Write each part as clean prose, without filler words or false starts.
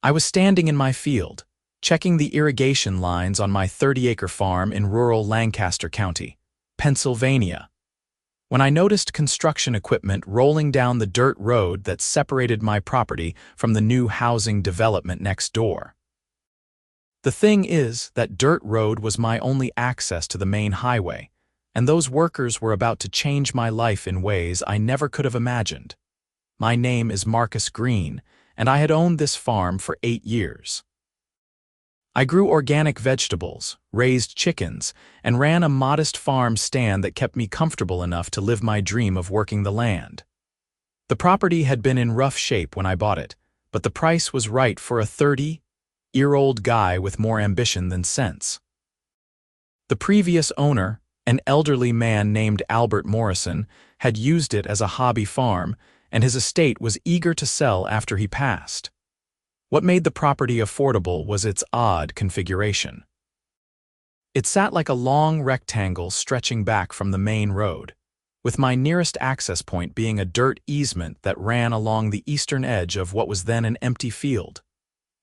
I was standing in my field, checking the irrigation lines on my 30-acre farm in rural Lancaster County, Pennsylvania, when I noticed construction equipment rolling down the dirt road that separated my property from the new housing development next door. The thing is, that dirt road was my only access to the main highway, and those workers were about to change my life in ways I never could have imagined. My name is Marcus Greene, and I had owned this farm for 8 years. I grew organic vegetables, raised chickens, and ran a modest farm stand that kept me comfortable enough to live my dream of working the land. The property had been in rough shape when I bought it, but the price was right for a 30-year-old guy with more ambition than sense. The previous owner, an elderly man named Albert Morrison, had used it as a hobby farm, and his estate was eager to sell after he passed. What made the property affordable was its odd configuration. It sat like a long rectangle stretching back from the main road, with my nearest access point being a dirt easement that ran along the eastern edge of what was then an empty field.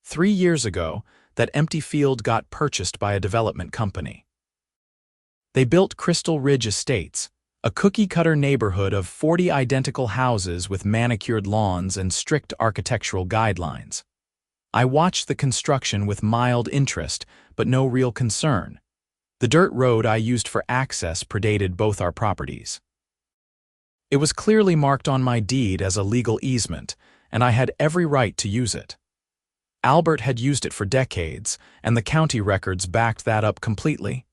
3 years ago, that empty field got purchased by a development company. They built Crystal Ridge Estates, a cookie-cutter neighborhood of 40 identical houses with manicured lawns and strict architectural guidelines. I watched the construction with mild interest, but no real concern. The dirt road I used for access predated both our properties. It was clearly marked on my deed as a legal easement, and I had every right to use it. Albert had used it for decades, and the county records backed that up completely.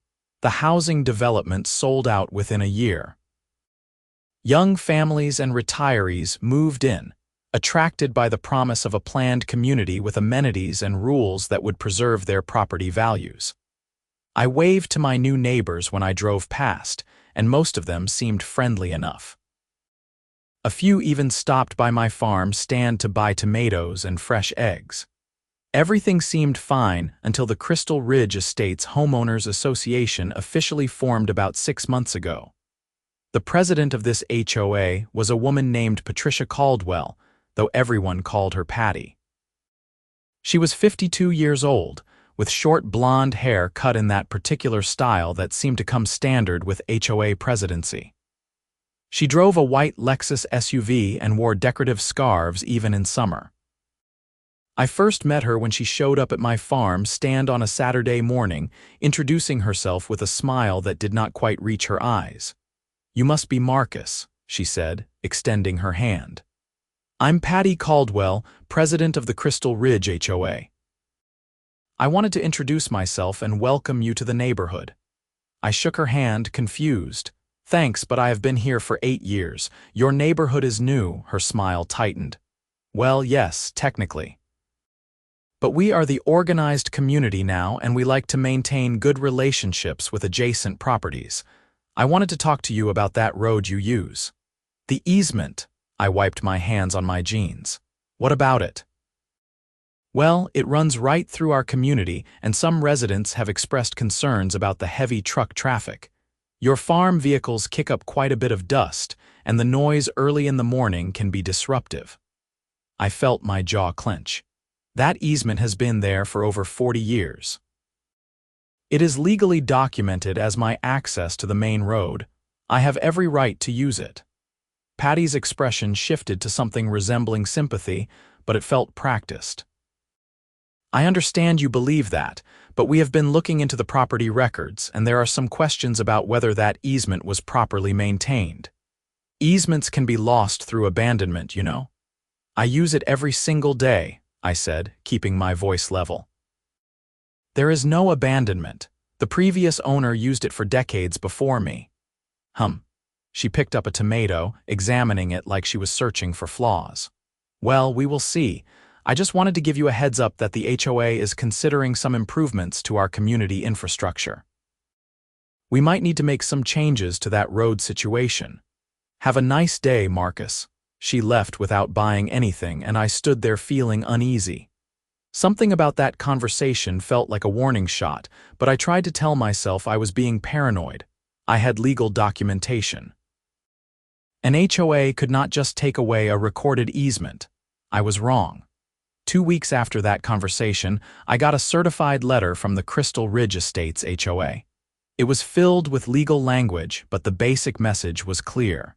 The housing development sold out within a year. Young families and retirees moved in, attracted by the promise of a planned community with amenities and rules that would preserve their property values. I waved to my new neighbors when I drove past, and most of them seemed friendly enough. A few even stopped by my farm stand to buy tomatoes and fresh eggs. Everything seemed fine until the Crystal Ridge Estates Homeowners Association officially formed about 6 months ago. The president of this HOA was a woman named Patty Caldwell, though everyone called her Patty. She was 52 years old, with short blonde hair cut in that particular style that seemed to come standard with HOA presidency. She drove a white Lexus SUV and wore decorative scarves even in summer. I first met her when she showed up at my farm stand on a Saturday morning, introducing herself with a smile that did not quite reach her eyes. "You must be Marcus," she said, extending her hand. "I'm Patty Caldwell, president of the Crystal Ridge HOA. I wanted to introduce myself and welcome you to the neighborhood." I shook her hand, confused. "Thanks, but I have been here for 8 years. Your neighborhood is new," her smile tightened. "Well, yes, technically. But we are the organized community now, and we like to maintain good relationships with adjacent properties. I wanted to talk to you about that road you use." "The easement." I wiped my hands on my jeans. "What about it?" "Well, it runs right through our community, and some residents have expressed concerns about the heavy truck traffic. Your farm vehicles kick up quite a bit of dust, and the noise early in the morning can be disruptive." I felt my jaw clench. That easement has been there for over 40 years. It is legally documented as my access to the main road. I have every right to use it. Patty's expression shifted to something resembling sympathy, but it felt practiced. "I understand you believe that, but we have been looking into the property records, and there are some questions about whether that easement was properly maintained. Easements can be lost through abandonment, you know." "I use it every single day," I said, keeping my voice level. "There is no abandonment. The previous owner used it for decades before me." She picked up a tomato, examining it like she was searching for flaws. "Well, we will see. I just wanted to give you a heads up that the HOA is considering some improvements to our community infrastructure. We might need to make some changes to that road situation. Have a nice day, Marcus." She left without buying anything, and I stood there feeling uneasy. Something about that conversation felt like a warning shot, but I tried to tell myself I was being paranoid. I had legal documentation. An HOA could not just take away a recorded easement. I was wrong. 2 weeks after that conversation, I got a certified letter from the Crystal Ridge Estates HOA. It was filled with legal language, but the basic message was clear.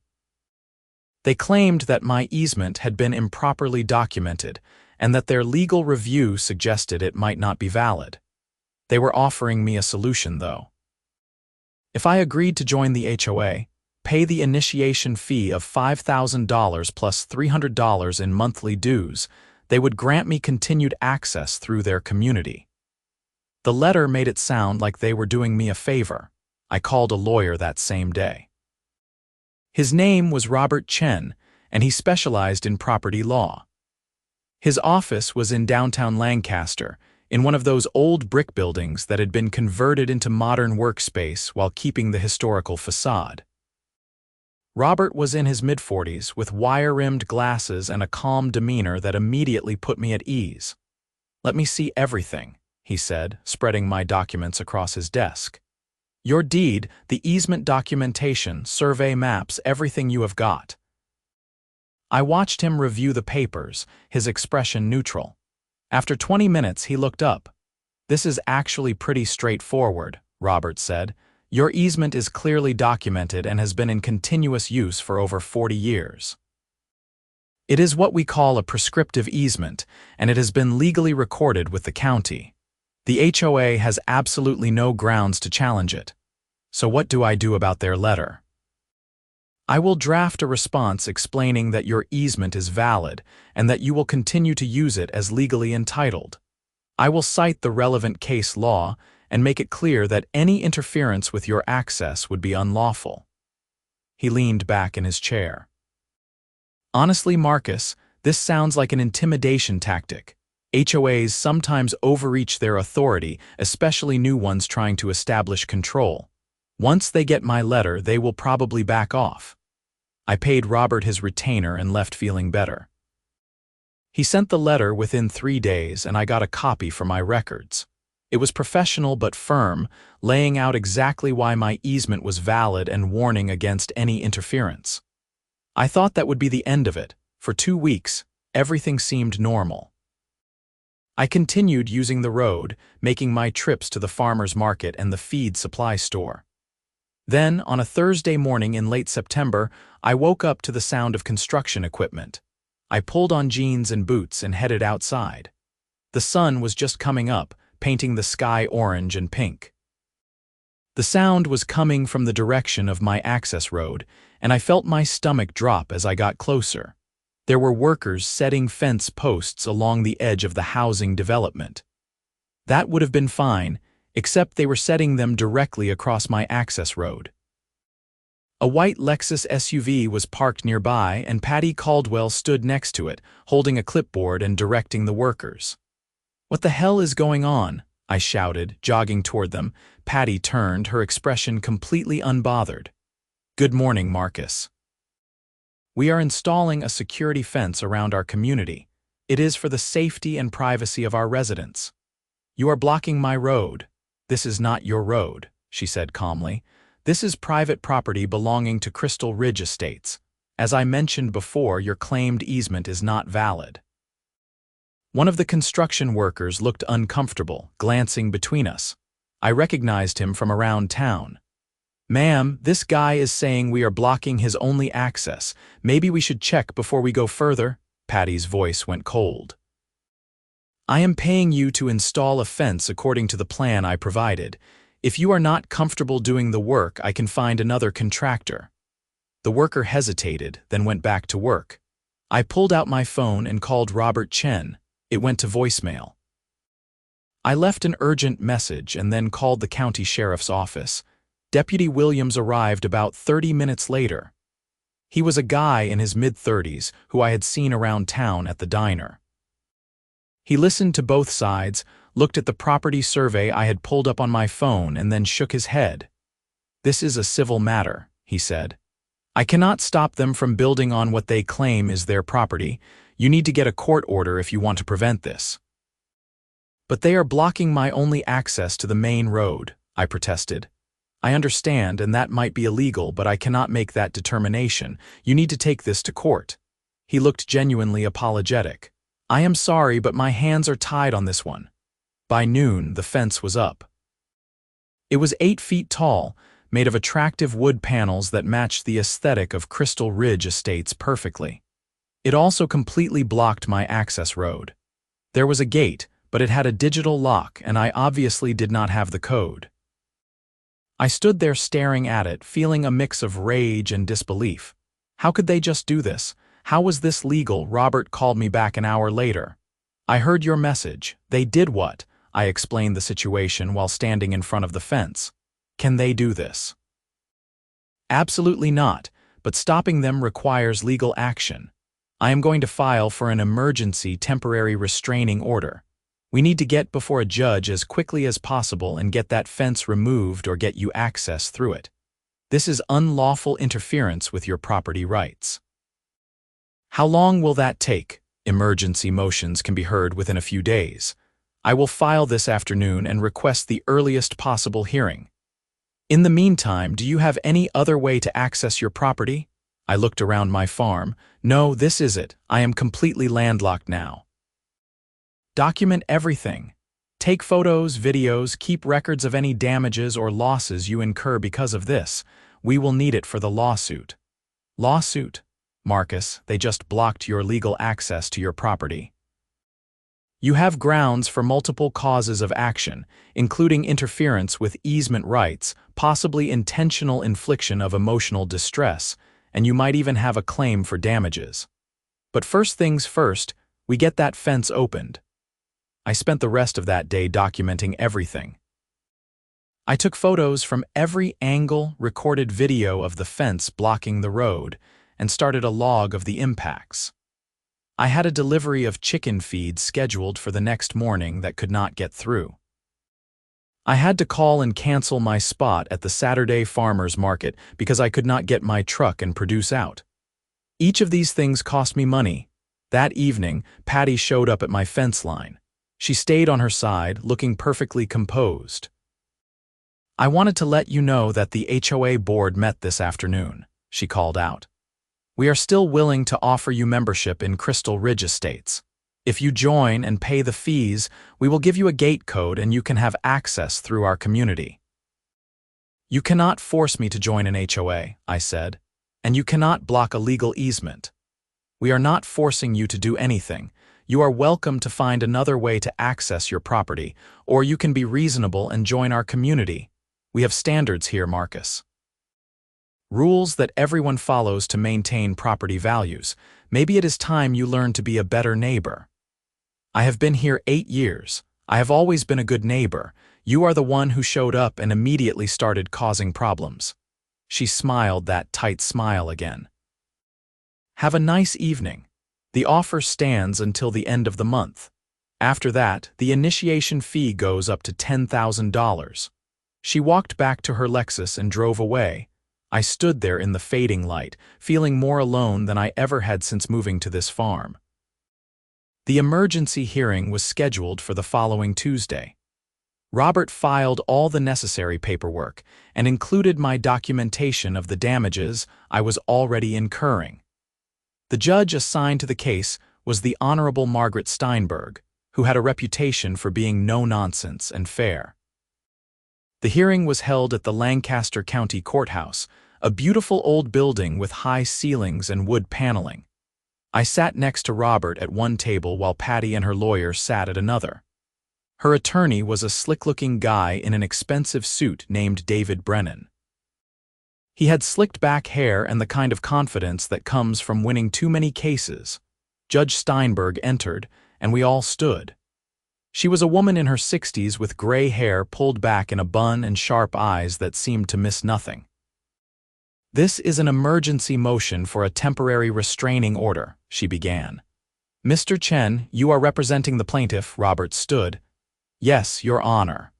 They claimed that my easement had been improperly documented and that their legal review suggested it might not be valid. They were offering me a solution, though. If I agreed to join the HOA, pay the initiation fee of $5,000 plus $300 in monthly dues, they would grant me continued access through their community. The letter made it sound like they were doing me a favor. I called a lawyer that same day. His name was Robert Chen, and he specialized in property law. His office was in downtown Lancaster, in one of those old brick buildings that had been converted into modern workspace while keeping the historical facade. Robert was in his mid-40s with wire-rimmed glasses and a calm demeanor that immediately put me at ease. "Let me see everything," he said, spreading my documents across his desk. "Your deed, the easement documentation, survey maps, everything you have got." I watched him review the papers, his expression neutral. After 20 minutes, he looked up. "This is actually pretty straightforward," Robert said. "Your easement is clearly documented and has been in continuous use for over 40 years. It is what we call a prescriptive easement, and it has been legally recorded with the county. The HOA has absolutely no grounds to challenge it. So what do I do about their letter?" "I will draft a response explaining that your easement is valid and that you will continue to use it as legally entitled. I will cite the relevant case law and make it clear that any interference with your access would be unlawful." He leaned back in his chair. "Honestly, Marcus, this sounds like an intimidation tactic. HOAs sometimes overreach their authority, especially new ones trying to establish control. Once they get my letter, they will probably back off." I paid Robert his retainer and left feeling better. He sent the letter within 3 days, and I got a copy for my records. It was professional but firm, laying out exactly why my easement was valid and warning against any interference. I thought that would be the end of it. For 2 weeks, everything seemed normal. I continued using the road, making my trips to the farmer's market and the feed supply store. Then, on a Thursday morning in late September, I woke up to the sound of construction equipment. I pulled on jeans and boots and headed outside. The sun was just coming up, painting the sky orange and pink. The sound was coming from the direction of my access road, and I felt my stomach drop as I got closer. There were workers setting fence posts along the edge of the housing development. That would have been fine, except they were setting them directly across my access road. A white Lexus SUV was parked nearby, and Patty Caldwell stood next to it, holding a clipboard and directing the workers. "What the hell is going on?" I shouted, jogging toward them. Patty turned, her expression completely unbothered. "Good morning, Marcus. We are installing a security fence around our community. It is for the safety and privacy of our residents. You are blocking my road. This is not your road," she said calmly. "This is private property belonging to Crystal Ridge Estates. As I mentioned before, your claimed easement is not valid." One of the construction workers looked uncomfortable, glancing between us. I recognized him from around town. "Ma'am, this guy is saying we are blocking his only access. Maybe we should check before we go further." Patty's voice went cold. "I am paying you to install a fence according to the plan I provided. If you are not comfortable doing the work, I can find another contractor." The worker hesitated, then went back to work. I pulled out my phone and called Robert Chen. It went to voicemail. I left an urgent message and then called the county sheriff's office. Deputy Williams arrived about 30 minutes later. He was a guy in his mid-30s who I had seen around town at the diner. He listened to both sides, looked at the property survey I had pulled up on my phone, and then shook his head. "This is a civil matter," he said. "I cannot stop them from building on what they claim is their property. You need to get a court order if you want to prevent this." "But they are blocking my only access to the main road," I protested. "I understand, and that might be illegal, but I cannot make that determination. You need to take this to court." He looked genuinely apologetic. I am sorry, but my hands are tied on this one. By noon, the fence was up. It was 8 feet tall, made of attractive wood panels that matched the aesthetic of Crystal Ridge Estates perfectly. It also completely blocked my access road. There was a gate, but it had a digital lock, and I obviously did not have the code. I stood there staring at it, feeling a mix of rage and disbelief. How could they just do this? How was this legal? Robert called me back an hour later. I heard your message. They did what? I explained the situation while standing in front of the fence. Can they do this? Absolutely not, but stopping them requires legal action. I am going to file for an emergency temporary restraining order. We need to get before a judge as quickly as possible and get that fence removed or get you access through it. This is unlawful interference with your property rights. How long will that take? Emergency motions can be heard within a few days. I will file this afternoon and request the earliest possible hearing. In the meantime, do you have any other way to access your property? I looked around my farm. No, this is it. I am completely landlocked now. Document everything. Take photos, videos, keep records of any damages or losses you incur because of this. We will need it for the lawsuit. Lawsuit? Marcus, they just blocked your legal access to your property. You have grounds for multiple causes of action, including interference with easement rights, possibly intentional infliction of emotional distress, and you might even have a claim for damages. But first things first, we get that fence opened. I spent the rest of that day documenting everything. I took photos from every angle, recorded video of the fence blocking the road, and started a log of the impacts. I had a delivery of chicken feed scheduled for the next morning that could not get through. I had to call and cancel my spot at the Saturday farmers market because I could not get my truck and produce out. Each of these things cost me money. That evening, Patty showed up at my fence line. She stayed on her side, looking perfectly composed. I wanted to let you know that the HOA board met this afternoon, she called out. We are still willing to offer you membership in Crystal Ridge Estates. If you join and pay the fees, we will give you a gate code and you can have access through our community. You cannot force me to join an HOA, I said, and you cannot block a legal easement. We are not forcing you to do anything. You are welcome to find another way to access your property, or you can be reasonable and join our community. We have standards here, Marcus. Rules that everyone follows to maintain property values. Maybe it is time you learn to be a better neighbor. I have been here 8 years. I have always been a good neighbor. You are the one who showed up and immediately started causing problems. She smiled that tight smile again. Have a nice evening. The offer stands until the end of the month. After that, the initiation fee goes up to $10,000. She walked back to her Lexus and drove away. I stood there in the fading light, feeling more alone than I ever had since moving to this farm. The emergency hearing was scheduled for the following Tuesday. Robert filed all the necessary paperwork and included my documentation of the damages I was already incurring. The judge assigned to the case was the Honorable Margaret Steinberg, who had a reputation for being no-nonsense and fair. The hearing was held at the Lancaster County Courthouse, a beautiful old building with high ceilings and wood paneling. I sat next to Robert at one table while Patty and her lawyer sat at another. Her attorney was a slick-looking guy in an expensive suit named David Brennan. He had slicked back hair and the kind of confidence that comes from winning too many cases. Judge Steinberg entered, and we all stood. She was a woman in her 60s with gray hair pulled back in a bun and sharp eyes that seemed to miss nothing. This is an emergency motion for a temporary restraining order, she began. Mr. Chen, you are representing the plaintiff, Robert stood. Yes, Your Honor.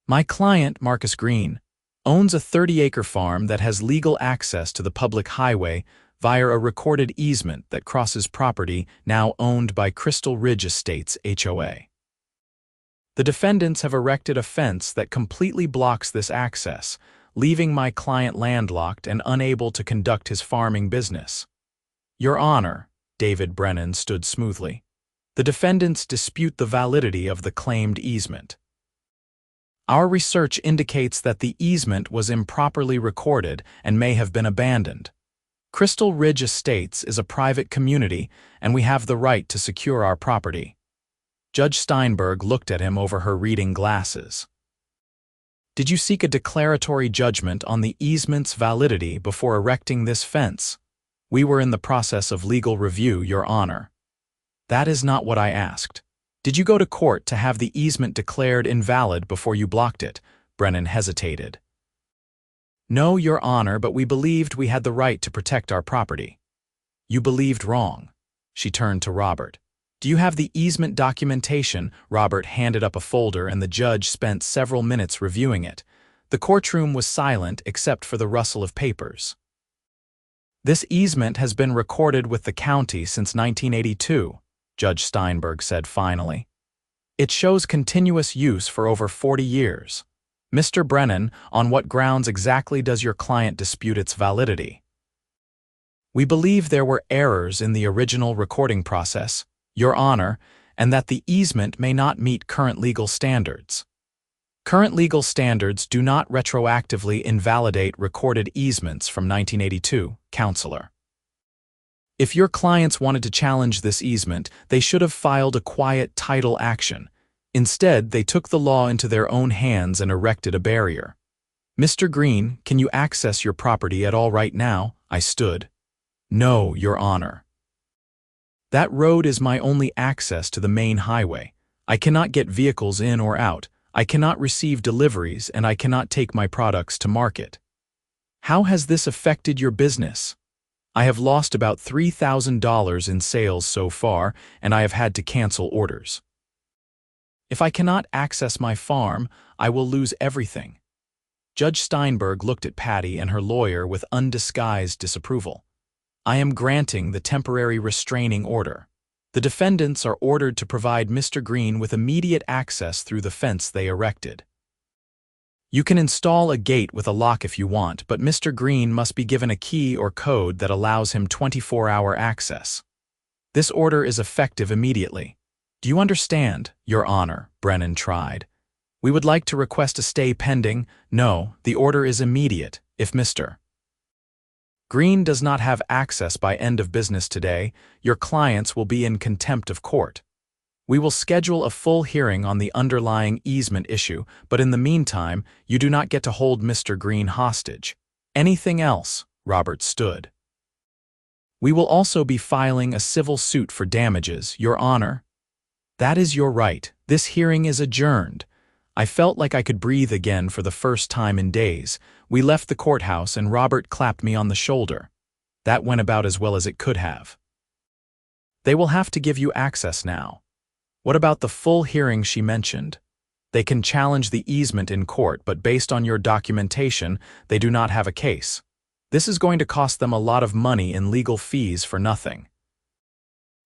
My client, Marcus Greene, owns a 30-acre farm that has legal access to the public highway via a recorded easement that crosses property now owned by Crystal Ridge Estates HOA. The defendants have erected a fence that completely blocks this access, leaving my client landlocked and unable to conduct his farming business. Your Honor, David Brennan stood smoothly. The defendants dispute the validity of the claimed easement. Our research indicates that the easement was improperly recorded and may have been abandoned. Crystal Ridge Estates is a private community, and we have the right to secure our property. Judge Steinberg looked at him over her reading glasses. Did you seek a declaratory judgment on the easement's validity before erecting this fence? We were in the process of legal review, Your Honor. That is not what I asked. Did you go to court to have the easement declared invalid before you blocked it? Brennan hesitated. No, Your Honor, but we believed we had the right to protect our property. You believed wrong. She turned to Robert. Do you have the easement documentation? Robert handed up a folder, and the judge spent several minutes reviewing it. The courtroom was silent except for the rustle of papers. This easement has been recorded with the county since 1982, Judge Steinberg said finally. It shows continuous use for over 40 years. Mr. Brennan, on what grounds exactly does your client dispute its validity? We believe there were errors in the original recording process, Your Honor, and that the easement may not meet current legal standards. Current legal standards do not retroactively invalidate recorded easements from 1982, Counselor. If your clients wanted to challenge this easement, they should have filed a quiet title action. Instead, they took the law into their own hands and erected a barrier. Mr. Greene, can you access your property at all right now? I stood. No, Your Honor. That road is my only access to the main highway. I cannot get vehicles in or out. I cannot receive deliveries, and I cannot take my products to market. How has this affected your business? I have lost about $3,000 in sales so far, and I have had to cancel orders. If I cannot access my farm, I will lose everything. Judge Steinberg looked at Patty and her lawyer with undisguised disapproval. I am granting the temporary restraining order. The defendants are ordered to provide Mr. Greene with immediate access through the fence they erected. You can install a gate with a lock if you want, but Mr. Greene must be given a key or code that allows him 24-hour access. This order is effective immediately. Do you understand, Your Honor? Brennan tried. We would like to request a stay pending. No, the order is immediate. If Mr. Greene does not have access by end of business today, your clients will be in contempt of court. We will schedule a full hearing on the underlying easement issue, but in the meantime, you do not get to hold Mr. Greene hostage. Anything else? Robert stood. We will also be filing a civil suit for damages, Your Honor. That is your right. This hearing is adjourned. I felt like I could breathe again for the first time in days. We left the courthouse and Robert clapped me on the shoulder. That went about as well as it could have. They will have to give you access now. What about the full hearing she mentioned? They can challenge the easement in court, but based on your documentation, they do not have a case. This is going to cost them a lot of money in legal fees for nothing.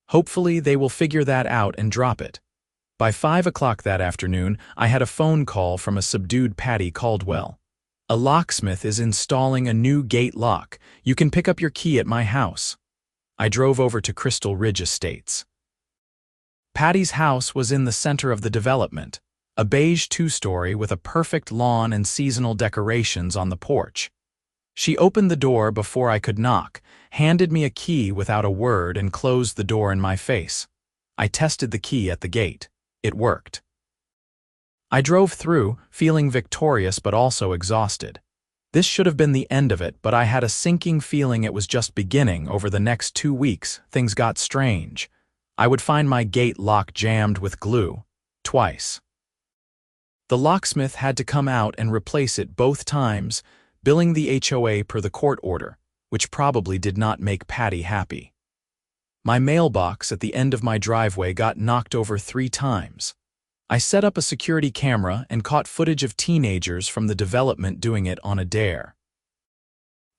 Hopefully, they will figure that out and drop it. By 5 o'clock that afternoon, I had a phone call from a subdued Patty Caldwell. A locksmith is installing a new gate lock. You can pick up your key at my house. I drove over to Crystal Ridge Estates. Patty's house was in the center of the development, a beige two-story with a perfect lawn and seasonal decorations on the porch. She opened the door before I could knock, handed me a key without a word, and closed the door in my face. I tested the key at the gate. It worked. I drove through, feeling victorious but also exhausted. This should have been the end of it, but I had a sinking feeling it was just beginning. Over the next 2 weeks, things got strange. I would find my gate lock jammed with glue, twice. The locksmith had to come out and replace it both times, billing the HOA per the court order, which probably did not make Patty happy. My mailbox at the end of my driveway got knocked over 3 times. I set up a security camera and caught footage of teenagers from the development doing it on a dare.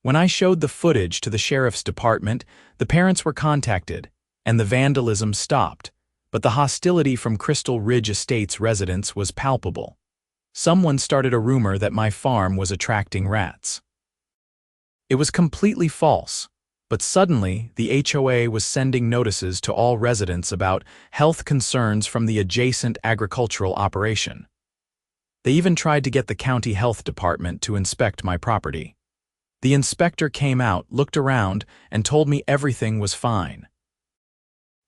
When I showed the footage to the sheriff's department, the parents were contacted, and the vandalism stopped, but the hostility from Crystal Ridge Estates residents was palpable. Someone started a rumor that my farm was attracting rats. It was completely false, But suddenly, the HOA was sending notices to all residents about health concerns from the adjacent agricultural operation. They even tried to get the county health department to inspect my property. The inspector came out, looked around, and told me everything was fine.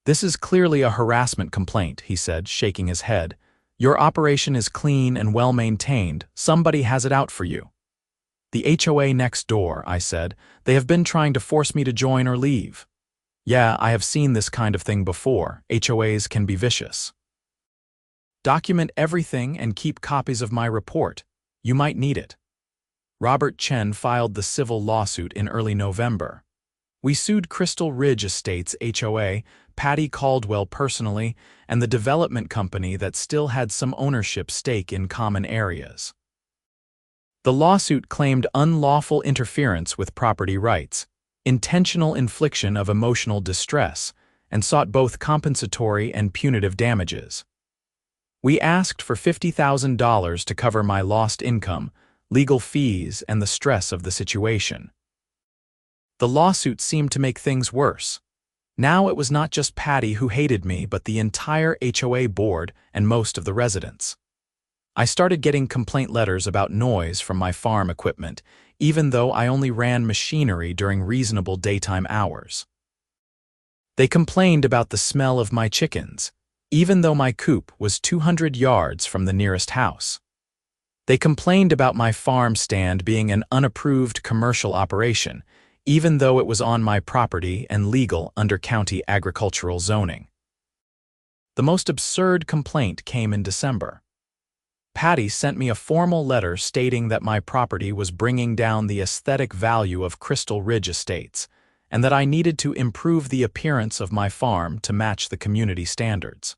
"This is clearly a harassment complaint," he said, shaking his head. "Your operation is clean and well-maintained. Somebody has it out for you." "The HOA next door," I said. "They have been trying to force me to join or leave." "Yeah, I have seen this kind of thing before. HOAs can be vicious." "Document everything and keep copies of my report. You might need it." Robert Chen filed the civil lawsuit in early November. We sued Crystal Ridge Estates HOA, Patty Caldwell personally, and the development company that still had some ownership stake in common areas. The lawsuit claimed unlawful interference with property rights, intentional infliction of emotional distress, and sought both compensatory and punitive damages. We asked for $50,000 to cover my lost income, legal fees, and the stress of the situation. The lawsuit seemed to make things worse. Now it was not just Patty who hated me, but the entire HOA board and most of the residents. I started getting complaint letters about noise from my farm equipment, even though I only ran machinery during reasonable daytime hours. They complained about the smell of my chickens, even though my coop was 200 yards from the nearest house. They complained about my farm stand being an unapproved commercial operation, even though it was on my property and legal under county agricultural zoning. The most absurd complaint came in December. Patty sent me a formal letter stating that my property was bringing down the aesthetic value of Crystal Ridge Estates, and that I needed to improve the appearance of my farm to match the community standards.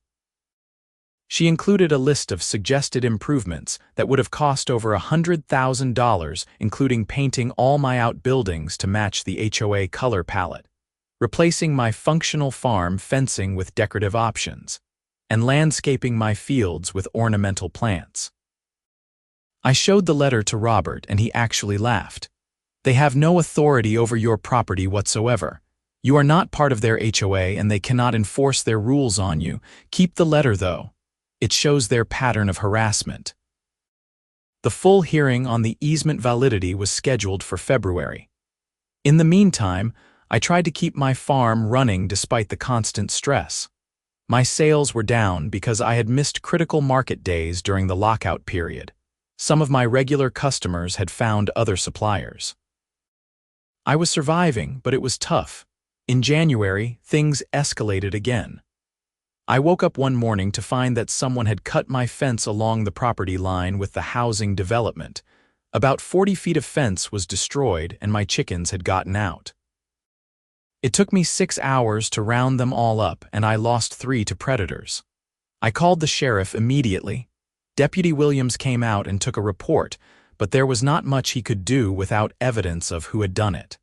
She included a list of suggested improvements that would have cost over $100,000, including painting all my outbuildings to match the HOA color palette, replacing my functional farm fencing with decorative options, and landscaping my fields with ornamental plants. I showed the letter to Robert, and he actually laughed. "They have no authority over your property whatsoever. You are not part of their HOA, and they cannot enforce their rules on you. Keep the letter, though. It shows their pattern of harassment." The full hearing on the easement validity was scheduled for February. In the meantime, I tried to keep my farm running despite the constant stress. My sales were down because I had missed critical market days during the lockout period. Some of my regular customers had found other suppliers. I was surviving, but it was tough. In January, things escalated again. I woke up one morning to find that someone had cut my fence along the property line with the housing development. About 40 feet of fence was destroyed, and my chickens had gotten out. It took me 6 hours to round them all up, and I lost 3 to predators. I called the sheriff immediately. Deputy Williams came out and took a report, but there was not much he could do without evidence of who had done it.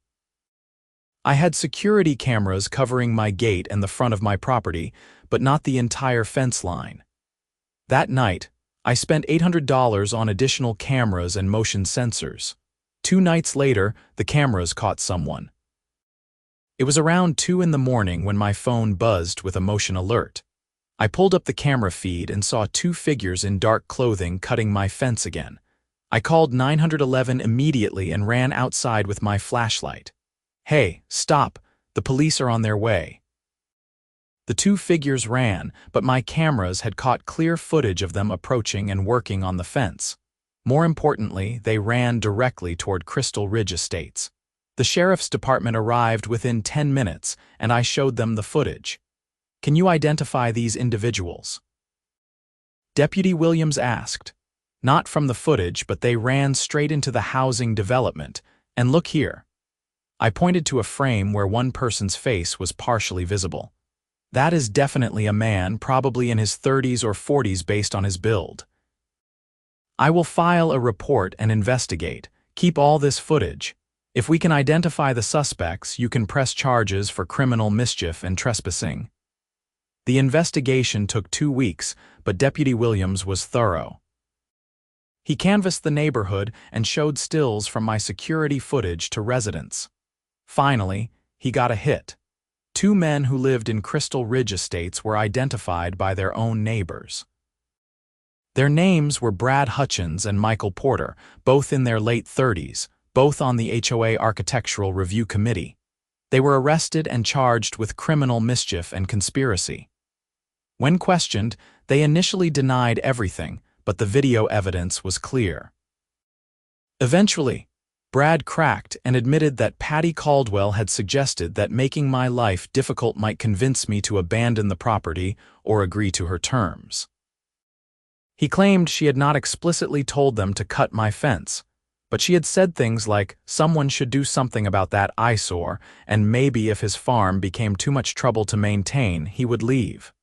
I had security cameras covering my gate and the front of my property, but not the entire fence line. That night, I spent $800 on additional cameras and motion sensors. 2 nights later, the cameras caught someone. It was around 2 in the morning when my phone buzzed with a motion alert. I pulled up the camera feed and saw 2 figures in dark clothing cutting my fence again. I called 911 immediately and ran outside with my flashlight. "Hey, stop! The police are on their way." The 2 figures ran, but my cameras had caught clear footage of them approaching and working on the fence. More importantly, they ran directly toward Crystal Ridge Estates. The sheriff's department arrived within 10 minutes, and I showed them the footage. "Can you identify these individuals?" Deputy Williams asked. "Not from the footage, but they ran straight into the housing development. And look here." I pointed to a frame where one person's face was partially visible. "That is definitely a man, probably in his 30s or 40s based on his build." "I will file a report and investigate. Keep all this footage. If we can identify the suspects, you can press charges for criminal mischief and trespassing." The investigation took 2 weeks, but Deputy Williams was thorough. He canvassed the neighborhood and showed stills from my security footage to residents. Finally, he got a hit. Two men who lived in Crystal Ridge Estates were identified by their own neighbors. Their names were Brad Hutchins and Michael Porter, both in their late 30s, both on the HOA Architectural Review Committee. They were arrested and charged with criminal mischief and conspiracy. When questioned, they initially denied everything, but the video evidence was clear. Eventually, Brad cracked and admitted that Patty Caldwell had suggested that making my life difficult might convince me to abandon the property or agree to her terms. He claimed she had not explicitly told them to cut my fence, but she had said things like someone should do something about that eyesore, and maybe if his farm became too much trouble to maintain, he would leave.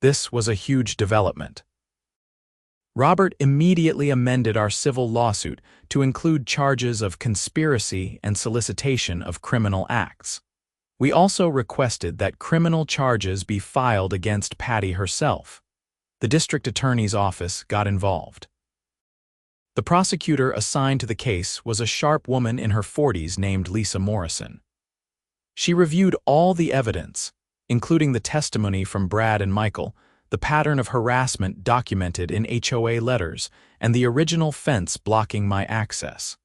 This was a huge development. Robert immediately amended our civil lawsuit to include charges of conspiracy and solicitation of criminal acts. We also requested that criminal charges be filed against Patty herself. The district attorney's office got involved. The prosecutor assigned to the case was a sharp woman in her 40s named Lisa Morrison. She reviewed all the evidence, including the testimony from Brad and Michael, the pattern of harassment documented in HOA letters, and the original fence blocking my access.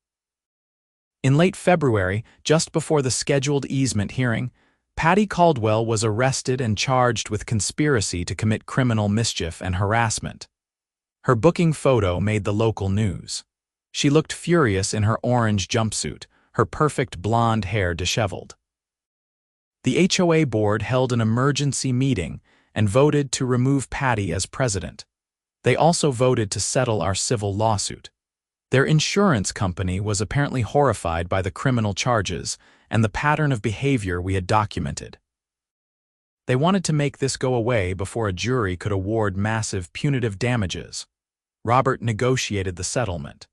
In late February, just before the scheduled easement hearing, Patty Caldwell was arrested and charged with conspiracy to commit criminal mischief and harassment. Her booking photo made the local news. She looked furious in her orange jumpsuit, her perfect blonde hair disheveled. The HOA board held an emergency meeting and voted to remove Patty as president. They also voted to settle our civil lawsuit. Their insurance company was apparently horrified by the criminal charges and the pattern of behavior we had documented. They wanted to make this go away before a jury could award massive punitive damages. Robert negotiated the settlement.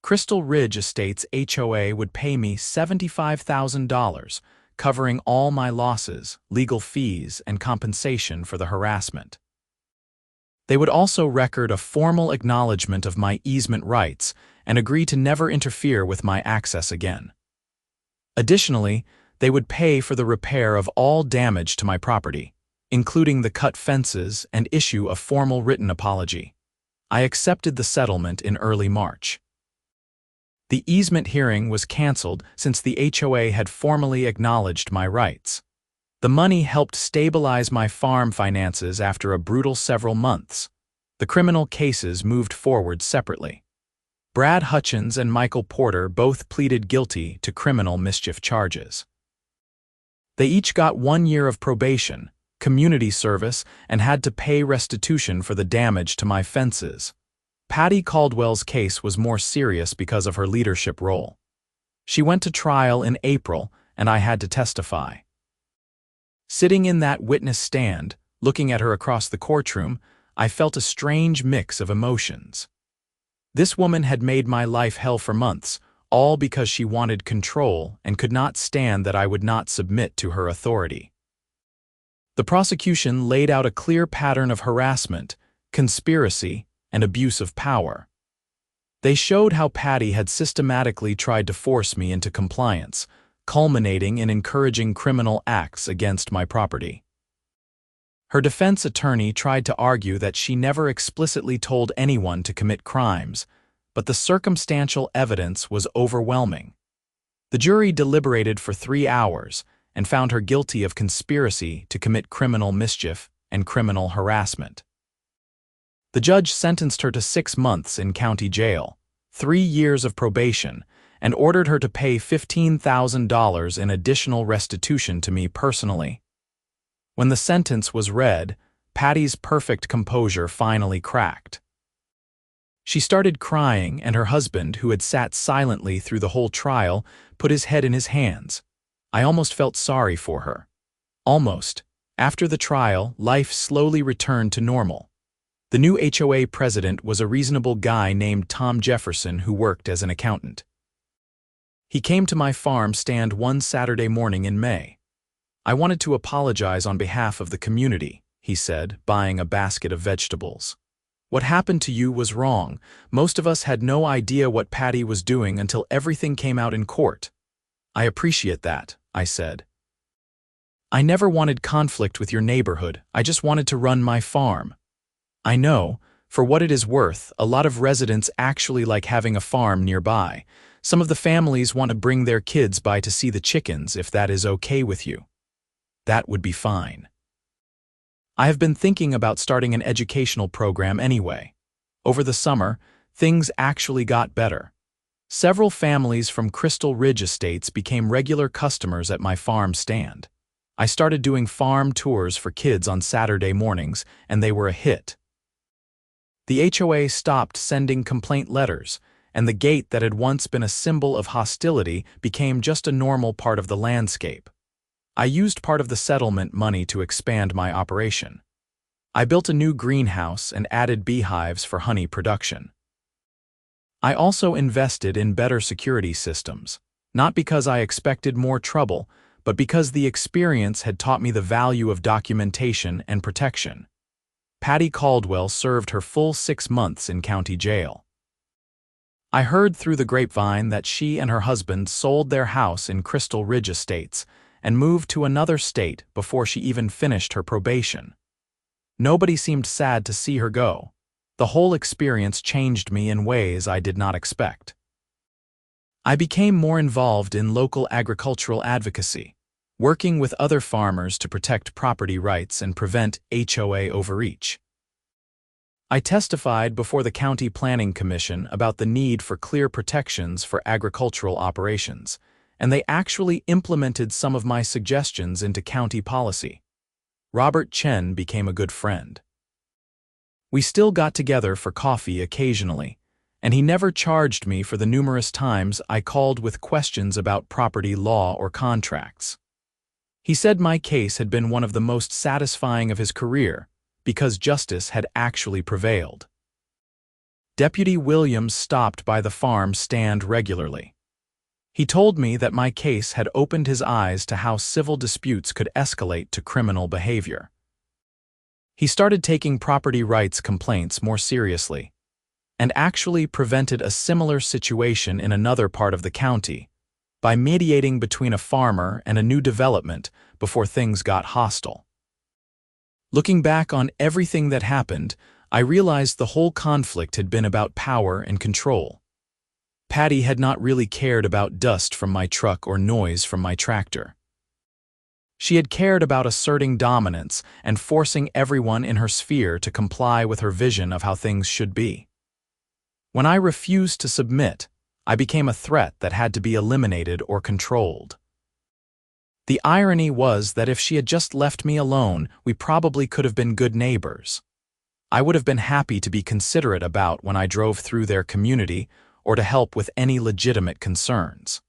Crystal Ridge Estates HOA would pay me $75,000, covering all my losses, legal fees, and compensation for the harassment. They would also record a formal acknowledgement of my easement rights and agree to never interfere with my access again. Additionally, they would pay for the repair of all damage to my property, including the cut fences, and issue a formal written apology. I accepted the settlement in early March. The easement hearing was canceled since the HOA had formally acknowledged my rights. The money helped stabilize my farm finances after a brutal several months. The criminal cases moved forward separately. Brad Hutchins and Michael Porter both pleaded guilty to criminal mischief charges. They each got 1 year of probation, community service, and had to pay restitution for the damage to my fences. Patty Caldwell's case was more serious because of her leadership role. She went to trial in April, and I had to testify. Sitting in that witness stand, looking at her across the courtroom, I felt a strange mix of emotions. This woman had made my life hell for months, all because she wanted control and could not stand that I would not submit to her authority. The prosecution laid out a clear pattern of harassment, conspiracy, and abuse of power. They showed how Patty had systematically tried to force me into compliance, culminating in encouraging criminal acts against my property. Her defense attorney tried to argue that she never explicitly told anyone to commit crimes, but the circumstantial evidence was overwhelming. The jury deliberated for 3 hours and found her guilty of conspiracy to commit criminal mischief and criminal harassment. The judge sentenced her to 6 months in county jail, 3 years of probation, and ordered her to pay $15,000 in additional restitution to me personally. When the sentence was read, Patty's perfect composure finally cracked. She started crying, and her husband, who had sat silently through the whole trial, put his head in his hands. I almost felt sorry for her. Almost. After the trial, life slowly returned to normal. The new HOA president was a reasonable guy named Tom Jefferson who worked as an accountant. He came to my farm stand one Saturday morning in May. "I wanted to apologize on behalf of the community," he said, buying a basket of vegetables. "What happened to you was wrong. Most of us had no idea what Patty was doing until everything came out in court." "I appreciate that," I said. I never wanted conflict with your neighborhood, I just wanted to run my farm. I know, for what it is worth, a lot of residents actually like having a farm nearby. Some of the families want to bring their kids by to see the chickens if that is okay with you. That would be fine. I have been thinking about starting an educational program anyway. Over the summer, things actually got better. Several families from Crystal Ridge Estates became regular customers at my farm stand. I started doing farm tours for kids on Saturday mornings, and they were a hit. The HOA stopped sending complaint letters, and the gate that had once been a symbol of hostility became just a normal part of the landscape. I used part of the settlement money to expand my operation. I built a new greenhouse and added beehives for honey production. I also invested in better security systems, not because I expected more trouble, but because the experience had taught me the value of documentation and protection. Patty Caldwell served her full 6 months in county jail. I heard through the grapevine that she and her husband sold their house in Crystal Ridge Estates and moved to another state before she even finished her probation. Nobody seemed sad to see her go. The whole experience changed me in ways I did not expect. I became more involved in local agricultural advocacy, working with other farmers to protect property rights and prevent HOA overreach. I testified before the County Planning Commission about the need for clear protections for agricultural operations, and they actually implemented some of my suggestions into county policy. Robert Chen became a good friend. We still got together for coffee occasionally, and he never charged me for the numerous times I called with questions about property law or contracts. He said my case had been one of the most satisfying of his career because justice had actually prevailed. Deputy Williams stopped by the farm stand regularly. He told me that my case had opened his eyes to how civil disputes could escalate to criminal behavior. He started taking property rights complaints more seriously, and actually prevented a similar situation in another part of the county by mediating between a farmer and a new development before things got hostile. Looking back on everything that happened, I realized the whole conflict had been about power and control. Patty had not really cared about dust from my truck or noise from my tractor. She had cared about asserting dominance and forcing everyone in her sphere to comply with her vision of how things should be. When I refused to submit, I became a threat that had to be eliminated or controlled. The irony was that if she had just left me alone, we probably could have been good neighbors. I would have been happy to be considerate about when I drove through their community or to help with any legitimate concerns.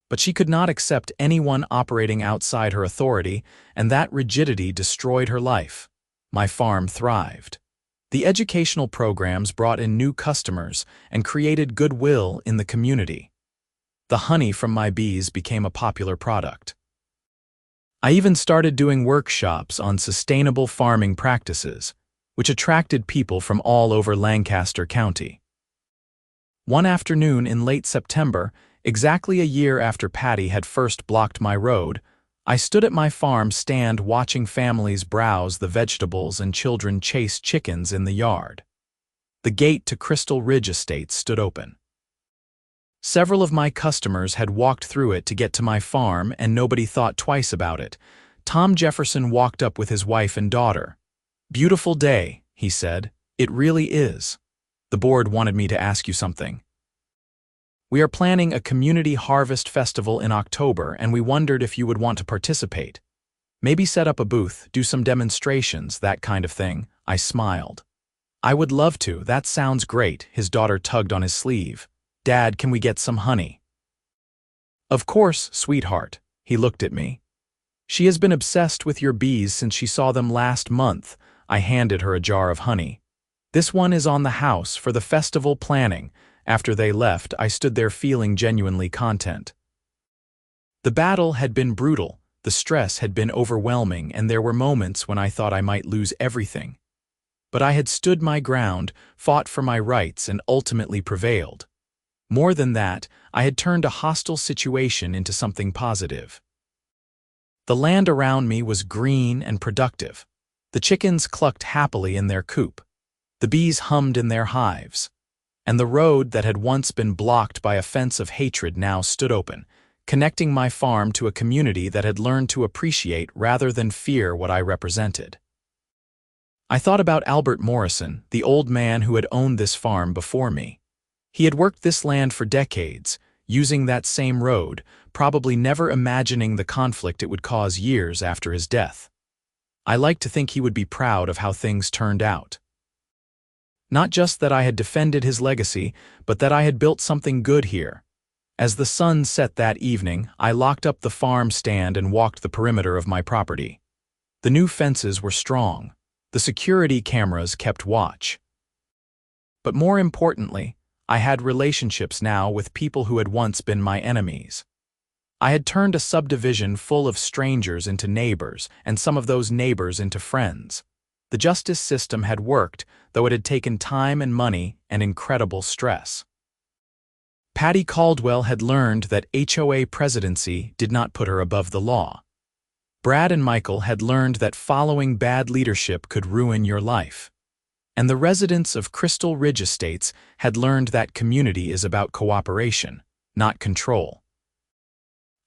But she could not accept anyone operating outside her authority, and that rigidity destroyed her life. My farm thrived. The educational programs brought in new customers and created goodwill in the community. The honey from my bees became a popular product. I even started doing workshops on sustainable farming practices, which attracted people from all over Lancaster County. One afternoon in late September, exactly a year after Patty had first blocked my road, I stood at my farm stand watching families browse the vegetables and children chase chickens in the yard. The gate to Crystal Ridge Estates stood open. Several of my customers had walked through it to get to my farm, and nobody thought twice about it. Tom Jefferson walked up with his wife and daughter. "Beautiful day," he said. "It really is. The board wanted me to ask you something. We are planning a community harvest festival in October, and we wondered if you would want to participate. Maybe set up a booth, do some demonstrations, that kind of thing." I smiled. "I would love to, that sounds great." His daughter tugged on his sleeve. "Dad, can we get some honey?" "Of course, sweetheart." He looked at me. "She has been obsessed with your bees since she saw them last month." I handed her a jar of honey. "This one is on the house for the festival planning." After they left, I stood there feeling genuinely content. The battle had been brutal, the stress had been overwhelming, and there were moments when I thought I might lose everything. But I had stood my ground, fought for my rights, and ultimately prevailed. More than that, I had turned a hostile situation into something positive. The land around me was green and productive. The chickens clucked happily in their coop. The bees hummed in their hives. And the road that had once been blocked by a fence of hatred now stood open, connecting my farm to a community that had learned to appreciate rather than fear what I represented. I thought about Albert Morrison, the old man who had owned this farm before me. He had worked this land for decades, using that same road, probably never imagining the conflict it would cause years after his death. I like to think he would be proud of how things turned out. Not just that I had defended his legacy, but that I had built something good here. As the sun set that evening, I locked up the farm stand and walked the perimeter of my property. The new fences were strong. The security cameras kept watch. But more importantly, I had relationships now with people who had once been my enemies. I had turned a subdivision full of strangers into neighbors, and some of those neighbors into friends. The justice system had worked, though it had taken time and money and incredible stress. Patty Caldwell had learned that HOA presidency did not put her above the law. Brad and Michael had learned that following bad leadership could ruin your life. And the residents of Crystal Ridge Estates had learned that community is about cooperation, not control.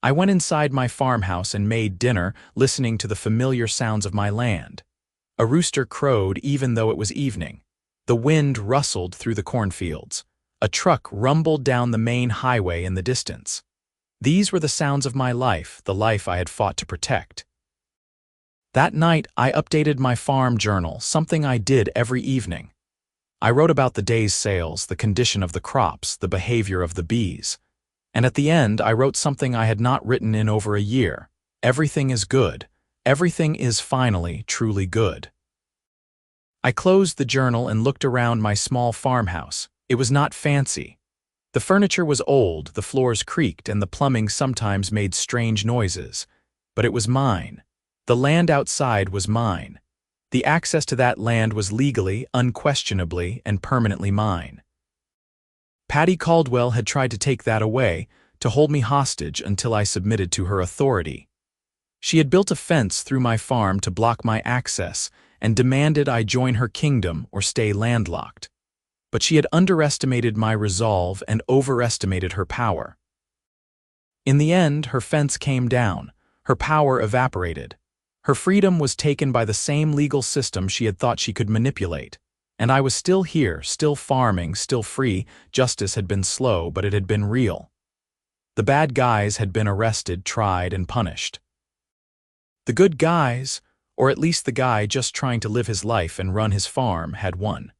I went inside my farmhouse and made dinner, listening to the familiar sounds of my land. A rooster crowed even though it was evening. The wind rustled through the cornfields. A truck rumbled down the main highway in the distance. These were the sounds of my life, the life I had fought to protect. That night, I updated my farm journal, something I did every evening. I wrote about the day's sales, the condition of the crops, the behavior of the bees. And at the end, I wrote something I had not written in over a year. Everything is good. Everything is finally truly good. I closed the journal and looked around my small farmhouse. It was not fancy. The furniture was old, the floors creaked, and the plumbing sometimes made strange noises. But it was mine. The land outside was mine. The access to that land was legally, unquestionably, and permanently mine. Patty Caldwell had tried to take that away, to hold me hostage until I submitted to her authority. She had built a fence through my farm to block my access and demanded I join her kingdom or stay landlocked. But she had underestimated my resolve and overestimated her power. In the end, her fence came down. Her power evaporated. Her freedom was taken by the same legal system she had thought she could manipulate. And I was still here, still farming, still free. Justice had been slow, but it had been real. The bad guys had been arrested, tried, and punished. The good guys, or at least the guy just trying to live his life and run his farm, had won.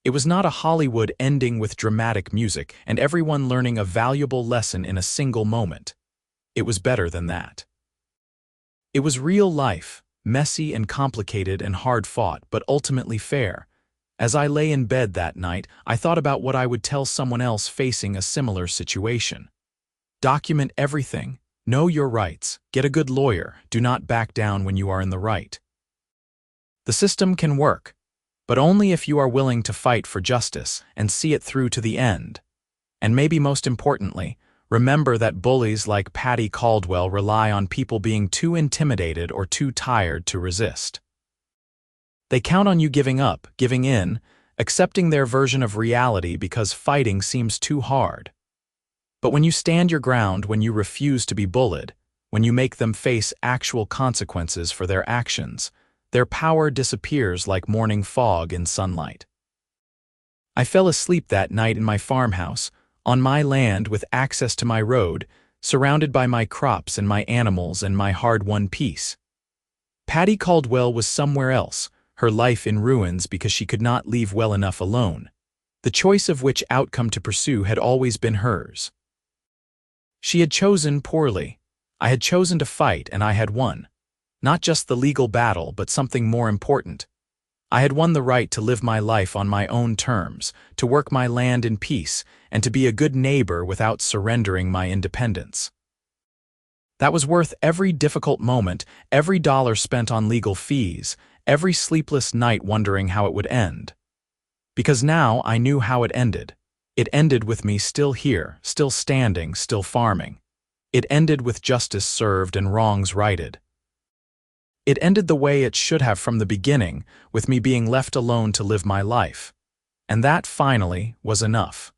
It was not a Hollywood ending with dramatic music and everyone learning a valuable lesson in a single moment. It was better than that. It was real life, messy and complicated and hard-fought, but ultimately fair. As I lay in bed that night, I thought about what I would tell someone else facing a similar situation. Document everything. Know your rights. Get a good lawyer. Do not back down when you are in the right. The system can work, but only if you are willing to fight for justice and see it through to the end. And maybe most importantly, remember that bullies like Patty Caldwell rely on people being too intimidated or too tired to resist. They count on you giving up, giving in, accepting their version of reality because fighting seems too hard. But when you stand your ground, when you refuse to be bullied, when you make them face actual consequences for their actions, their power disappears like morning fog in sunlight. I fell asleep that night in my farmhouse, on my land with access to my road, surrounded by my crops and my animals and my hard-won peace. Patty Caldwell was somewhere else, her life in ruins because she could not leave well enough alone. The choice of which outcome to pursue had always been hers. She had chosen poorly. I had chosen to fight, and I had won. Not just the legal battle, but something more important. I had won the right to live my life on my own terms, to work my land in peace, and to be a good neighbor without surrendering my independence. That was worth every difficult moment, every dollar spent on legal fees, every sleepless night wondering how it would end. Because now I knew how it ended. It ended with me still here, still standing, still farming. It ended with justice served and wrongs righted. It ended the way it should have from the beginning, with me being left alone to live my life. And that, finally, was enough.